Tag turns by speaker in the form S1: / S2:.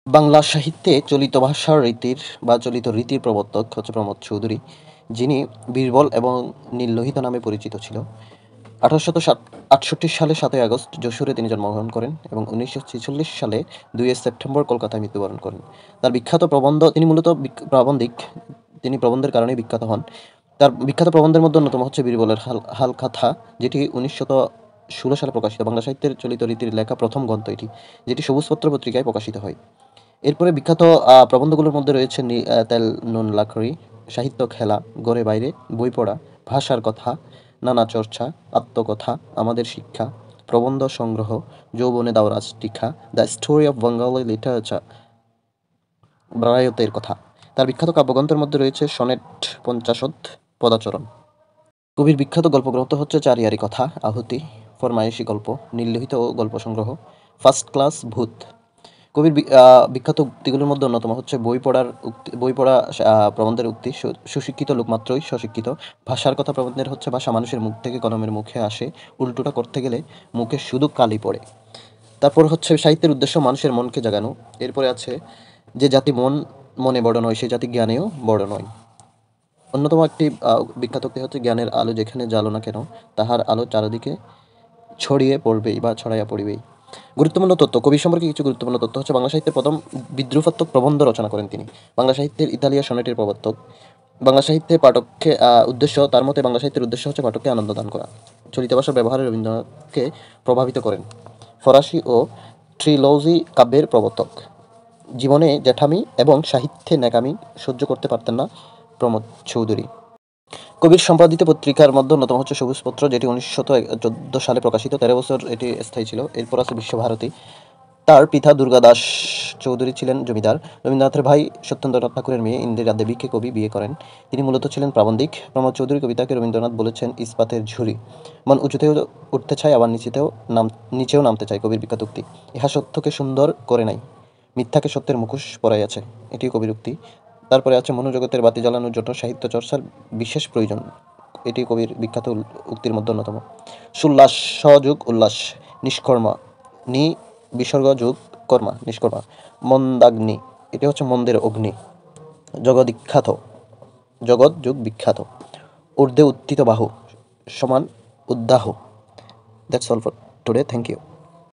S1: বাংলা সাহিত্যে চলিত ভাষার রীতির বা চলিত রীতির প্রবর্তক হচ্ছে প্রমোদ চৌধুরী, যিনি বীরবল এবং নীললোহিত নামে পরিচিত ছিল। 1868 সালে 7ই আগস্ট যশোরে তিনি জন্মগ্রহণ করেন এবং 1946 সালে 2 সেপ্টেম্বর কলকাতায় মৃত্যুবরণ করেন। তার বিখ্যাত প্রবন্ধ, তিনি মূলত প্রাবন্ধিক, তিনি প্রবন্ধের কারণেই বিখ্যাত হন। তার বিখ্যাত প্রবন্ধের মধ্যে অন্যতম হচ্ছে বীরবলের হালখাতা, যেটি 1916 সালে প্রকাশিত। বাংলা সাহিত্যের চলিত রীতির লেখা প্রথম গ্রন্থ এটি, যেটি সবুজপত্র পত্রিকায় প্রকাশিত হয়। এরপরে বিখ্যাত প্রবন্ধগুলোর মধ্যে রয়েছে তেল নুন লাকড়ি, সাহিত্য খেলা, ঘরে বাইরে, বই পড়া, ভাষার কথা, নানা চর্চা, আত্মকথা, আমাদের শিক্ষা, প্রবন্ধ সংগ্রহ, যৌবনে দাওরাজ টিকা, the story of Bengali literature, বারায়তের কথা। তার বিখ্যাত কাব্যগ্রন্থের মধ্যে রয়েছে সনেট, পঞ্চাশদ, পদাচরণ। কবির বিখ্যাত গল্পগ্রন্থ হচ্ছে চারিয়ারি কথা, আহুতি, ফরমায়েশি গল্প, নীললোহিত ও গল্প সংগ্রহ, ফার্স্ট ক্লাস, ভূত। কবির বিখ্যাত উক্তিগুলোর মধ্যে অন্যতম হচ্ছে বই পড়া প্রবন্ধের উক্তি, সুশিক্ষিত লোক মাত্রই সশিক্ষিত, ভাষার কথা প্রবন্ধের হচ্ছে ভাষা মানুষের মুখ থেকে কলমের মুখে আসে, উল্টোটা করতে গেলে মুখে শুধু কালি পড়ে। তারপর হচ্ছে সাহিত্যের উদ্দেশ্য মানুষের মনকে জাগানো। এরপরে আছে যে জাতি মনে বড় নয়, সে জাতি জ্ঞানেও বড় নয়। অন্যতম একটি বিখ্যাত উক্তি হচ্ছে, জ্ঞানের আলো যেখানে জ্বালো না কেন, তাহার আলো চারিদিকে ছড়িয়ে পড়বেই বা ছড়াইয়া পড়িবেই। গুরুত্বপূর্ণ তথ্য, কবি সম্পর্কে কিছু গুরুত্বপূর্ণ তথ্য হচ্ছে, বাংলা সাহিত্যের প্রথম বিদ্রূপাত্মক প্রবন্ধ রচনা করেন তিনি। বাংলা সাহিত্যের ইতালিয়া সনেটের প্রবর্তক। বাংলা সাহিত্যের পাঠককে উদ্দেশ্য, তার মতে বাংলা সাহিত্যের উদ্দেশ্য হচ্ছে পাঠককে আনন্দ দান করা। চলিত ভাষার ব্যবহারে রবীন্দ্রনাথকে প্রভাবিত করেন। ফরাসি ও ট্রিলজি কাব্যের প্রবর্তক। জীবনে জ্যাঠামি এবং সাহিত্যে ন্যাকামি সহ্য করতে পারতেন না প্রমোদ চৌধুরী। কবির সম্পাদিত পত্রিকার মধ্যে অন্যতম হচ্ছে সবুজপত্র, যেটি 1914 সালে প্রকাশিত, 13 বছর এটি স্থায়ী ছিল। এরপর আছে বিশ্বভারতী। তার পিতা দুর্গাদাস চৌধুরী ছিলেন জমিদার। রবীন্দ্রনাথের ভাই সত্যেন্দ্রনাথ ঠাকুরের মেয়ে ইন্দিরা দেবীকে কবি বিয়ে করেন। তিনি মূলত ছিলেন প্রাবন্ধিক। প্রমোদ চৌধুরী কবিতাকে রবীন্দ্রনাথ বলেছেন ইস্পাতের ঝুড়ি। মন উঁচুতেও উঠতে চায়, আবার নিচেও নামতে চায়, কবির বিখ্যাত উক্তি। ইহা সত্যকে সুন্দর করে নাই, মিথ্যাকে সত্যের মুখোশ পরাইয়াছে, এটিও কবির উক্তি। তারপরে আছে মনোজগতের বাতি জ্বালানোর জন্য সাহিত্য চর্চার বিশেষ প্রয়োজন, এটি কবির বিখ্যাত উক্তির মধ্যে অন্যতম। সুল্লাস, সহযোগ উল্লাস, নিষ্কর্মা, বিসর্গ যোগ কর্মা, নিষ্কর্মা। মন্দাগ্নি, এটি হচ্ছে মন্দের অগ্নি। জগদ্বিখ্যাত, জগৎ যোগ বিখ্যাত। ঊর্ধ্বে উত্থিত বাহু সমান উদ্দাহ। That's all for today, thank you.